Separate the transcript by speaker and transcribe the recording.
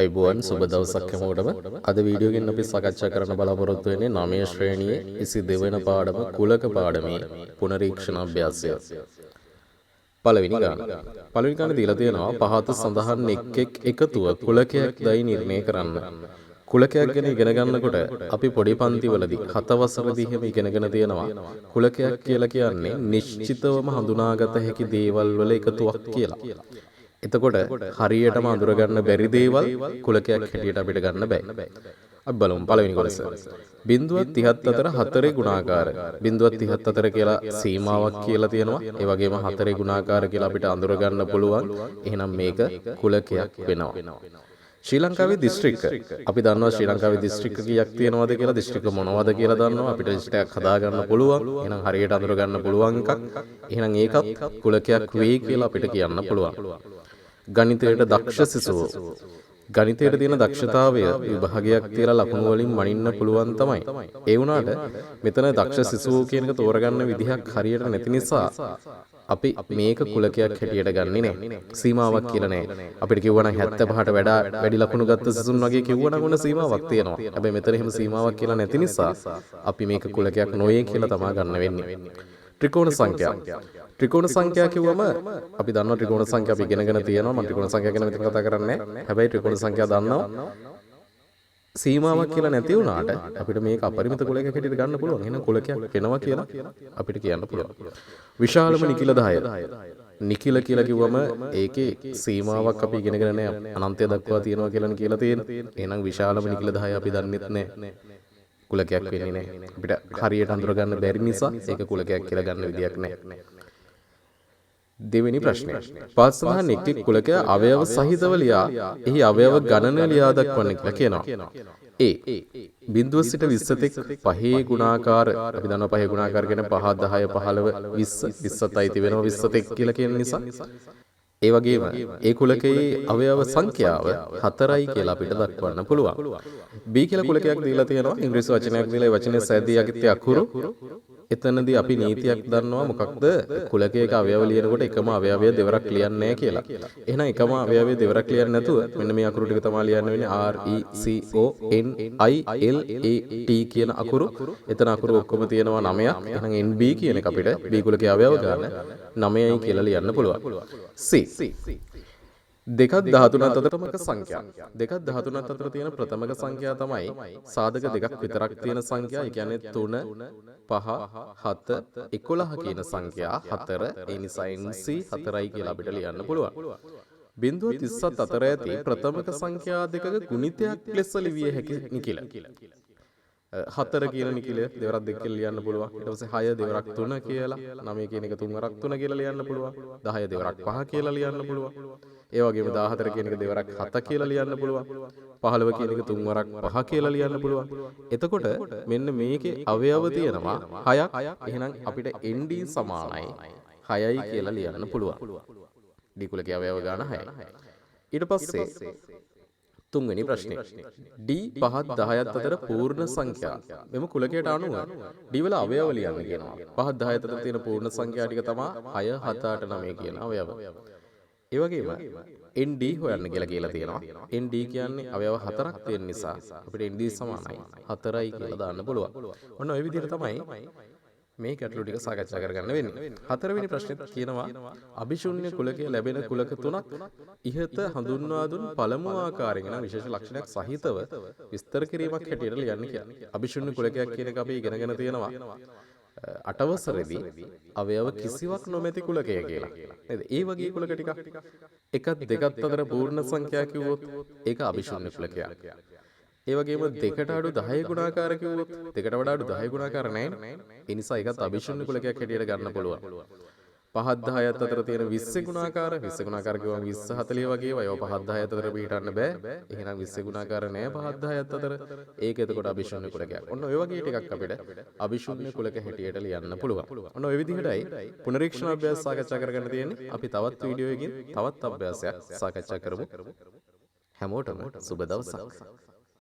Speaker 1: අයිබෝන් සුබ දවසක් හැමෝටම. අද වීඩියෝ එකෙන් අපි සාකච්ඡා කරන්න බලාපොරොත්තු වෙන්නේ 9 ශ්‍රේණියේ 22 වෙනි පාඩම කුලක පාඩමේ පුනරීක්ෂණ අභ්‍යාසය. පළවෙනි ගාන. පළවෙනි ගානේ දීලා තියෙනවා පහත සඳහන් එක් එකතුව කුලකයක් දයි නිර්ණය කරන්න. කුලකයක් ගැන ඉගෙන ගන්නකොට අපි පොඩි පන්තිවලදී 7 වසරදී එහෙම ඉගෙනගෙන තියෙනවා. කුලකයක් කියලා කියන්නේ නිශ්චිතවම හඳුනාගත හැකි දේවල් වල එකතුවක් කියලා. එතකොට හරියටම අඳුරගන්න බැරි දේවල් කුලකයක් හැටියට අපිට ගන්න බෑ. අපි බලමු පළවෙනි කොටස. 0.34 4 ගුණාකාර. 0.34 කියලා සීමාවක් කියලා තියෙනවා. ඒ වගේම 4 ගුණාකාර කියලා අපිට අඳුරගන්න පුළුවන්. එහෙනම් මේක කුලකයක් වෙනවා. ශ්‍රී ලංකාවේ දිස්ත්‍රික්ක. අපි දන්නවා ශ්‍රී ලංකාවේ දිස්ත්‍රික්ක කීයක් තියෙනවද කියලා. දිස්ත්‍රික්ක මොනවද කියලා දන්නවා. අපිට ලිස්ට් එකක් හදාගන්න පුළුවන්. එහෙනම් හරියට අඳුරගන්න පුළුවන් එකක්. එහෙනම් ඒකත් කුලකයක් වෙයි කියලා අපිට කියන්න පුළුවන්. ගණිතයට දක්ෂ සිසුවෝ. ගණිතයට තියෙන දක්ෂතාවය විභාගයක් තියලා ලකුණු වලින් මනින්න පුළුවන් තමයි. ඒ වුණාට මෙතන දක්ෂ සිසුවෝ කියන එක තෝරගන්න විදිහක් හරියට නැති නිසා අපි මේක කුලකයක් හැටියට ගන්නෙ නෑ. සීමාවක් කියලා නෑ. අපිට කිව්වනම් 75ට වැඩි ලකුණු ගත්ත සිසුන් වගේ කිව්වනම් ඔන්න සීමාවක් තියෙනවා. හැබැයි මෙතන එහෙම සීමාවක් කියලා නැති නිසා අපි මේක කුලකයක් නොවේ කියලා තමයි ගන්න වෙන්නේ. ත්‍රිකෝණ සංඛ්‍යා. ත්‍රිකෝණ සංඛ්‍යා කිව්වම අපි දන්නවා ත්‍රිකෝණ සංඛ්‍යා අපි ඉගෙනගෙන තියෙනවා. මම ත්‍රිකෝණ සංඛ්‍යා ගැන මෙතන කතා කරන්නේ නැහැ. හැබැයි ත්‍රිකෝණ සංඛ්‍යා දන්නවා. සීමාවක් කියලා නැති වුණාට අපිට මේක අපරිමිත කුලයක හැටියට ගන්න පුළුවන්. එහෙනම් කුලකයක් වෙනවා කියලා අපිට කියන්න පුළුවන්. විශාලම නිකිල 10. නිකිල කියලා කිව්වම ඒකේ සීමාවක් අපි ඉගෙනගෙන නැහැ. අනන්තය දක්වා තියෙනවා කියලා කියලා තියෙන්නේ. එහෙනම් විශාලම නිකිල 10 අපි දන්නෙත් නැහැ. කුලකයක් වෙන්නේ නැහැ. අපිට හරියට අඳුර ගන්න බැරි නිසා ඒක කුලකයක් කියලා ගන්න විදියක් නැහැ. දෙවෙනි ප්‍රශ්නය. පස් සඳහන් එක් කුලකය අවයව සහිතව ලියා එහි අවයව ගණන ලියා දක්වන්න කියලා කියනවා. ඒ බිඳුව සිට 20 තෙක් පහේ ගුණාකාර අපි දන්නවා පහේ ගුණාකාර කියන්නේ 5 10 15 20 20ත් අයිති වෙනවා 20 තෙක් කියලා කියන නිසා ඒ වගේම ඒ කුලකයේ අවයව සංඛ්‍යාව 4යි කියලා අපිට දක්වන්න පුළුවන්. B කියලා කුලකයක් දීලා තියෙනවා. ඉංග්‍රීසි වචනයක් දීලා ඒ වචනේ සෑදී යකිත අකුරු. එතනදී අපි නීතියක් දන්නවා මොකක්ද? කුලකයක අවයව ලියනකොට එකම අවයවය දෙවරක් ලියන්නේ නැහැ කියලා. එහෙනම් එකම අවයවය දෙවරක් ලියන්නේ නැතුව මෙන්න මේ අකුරු ටික තමයි ලියන්න වෙන්නේ. R E C O N I L A T කියන අකුරු. එතන අකුරු ඔක්කොම තියෙනවා 9ක්. එහෙනම් NB කියන එක අපිට B කුලකයේ අවයව ගන්න 9යි කියලා ලියන්න පුළුවන්. C 2 13 අතරමක සංඛ්‍යා. 2 13 අතර තියෙන ප්‍රථමක සංඛ්‍යා තමයි සාධක දෙකක් විතරක් තියෙන සංඛ්‍යා. ඒ කියන්නේ 3 5 7 11 කියන සංඛ්‍යා 4. ඒ නිසා NC 4යි කියලා අපිට ලියන්න පුළුවන්. 0.37 අතර ඇති ප්‍රථමක සංඛ්‍යා දෙකක ගුණිතයක් ලෙස ලිවිය හැකි නිකිල. 4 කියන නිකිලය දෙවරක් දෙක කියලා ලියන්න පුළුවන්. ඊට පස්සේ 6 දෙවරක් 3 කියලා, 9 කියන එක 3 වරක් 3 කියලා ලියන්න පුළුවන්. 10 දෙවරක් 5 කියලා ලියන්න පුළුවන්. ඒ වගේම 14 කියන එක දෙවරක් 7 කියලා ලියන්න පුළුවන්. 15 කියන එක 3 වරක් 5 කියලා ලියන්න පුළුවන්. එතකොට මෙන්න මේකේ අවයව තියෙනවා 6ක්. එහෙනම් අපිට ND සමානයි 6යි කියලා ලියන්න පුළුවන්. D කුලකයේ අවයව ගන්න 6යි. ඊට පස්සේ තුන්වෙනි ප්‍රශ්නේ. D 5 10ත් අතර පූර්ණ සංඛ්‍යා. මෙම කුලකයට අනුව D වල අවයව ලියන්න කියනවා. 5 10ත් අතර තියෙන පූර්ණ සංඛ්‍යා ටික තමයි 6 7 8 9 කියන අවයව. ඒ වගේම ND හොයන්න කියලා තියෙනවා. ND කියන්නේ අවයව 4ක් තියෙන නිසා අපිට ND සමානයි 4යි කියලා දාන්න පුළුවන්. ඔන්න ඔය විදිහට තමයි මේ ගැටලු ටික සාකච්ඡා කරගන්න වෙන්නේ. හතරවෙනි ප්‍රශ්නෙත් කියනවා අභිශුන්‍ය කුලකයේ ලැබෙන කුලක තුනක් ඉහත හඳුන්වා දුන් පළමු ආකාරයෙන් නම් විශේෂ ලක්ෂණයක් සහිතව විස්තර කිරීමක් හැටියට ලියන්න කියන්නේ. අභිශුන්‍ය කුලකයක් කියන එක අපි ඉගෙනගෙන තියෙනවා. 8 වසරේදී අවයව කිසිවක් නොමැති කුලකය කියලා. නේද? ඒ වගේ කුලක ටිකක් එකක් දෙකක් අතර පූර්ණ සංඛ්‍යා කිව්වොත් ඒක අභිශුන්‍ය කුලකයක්. ඒ වගේම දෙකට අඩු 10 ගුණාකාර කිව්වොත් දෙකට වඩා අඩු 10 ගුණාකාර නැහැ. ඒ නිසා ඒකත් අභිශුන්‍ය කුලකයක් හැටියට ගන්න පුළුවන්. 5 10ත් අතර තියෙන 20 ගුණාකාර 20 ගුණාකාර කිව්වම 20 40 වගේ ඒවා 5 10ත් අතර පිටන්න බෑ. එහෙනම් 20 ගුණාකාර නැහැ 5 10ත් අතර. ඒක එතකොට අභිශුන්‍ය කුලකයක්. ඔන්න ඔය වගේ ටිකක් අපිට අභිශුන්‍ය කුලක හැටියට ලියන්න පුළුවන්. ඔන්න ඔය විදිහටයි පුනරීක්ෂණ අභ්‍යාස සාකච්ඡා කරගන්න තියෙන්නේ. අපි තවත් වීඩියෝ එකකින් තවත් අභ්‍යාසයක් සාකච්ඡා කරමු. හැමෝටම සුබ දවසක්.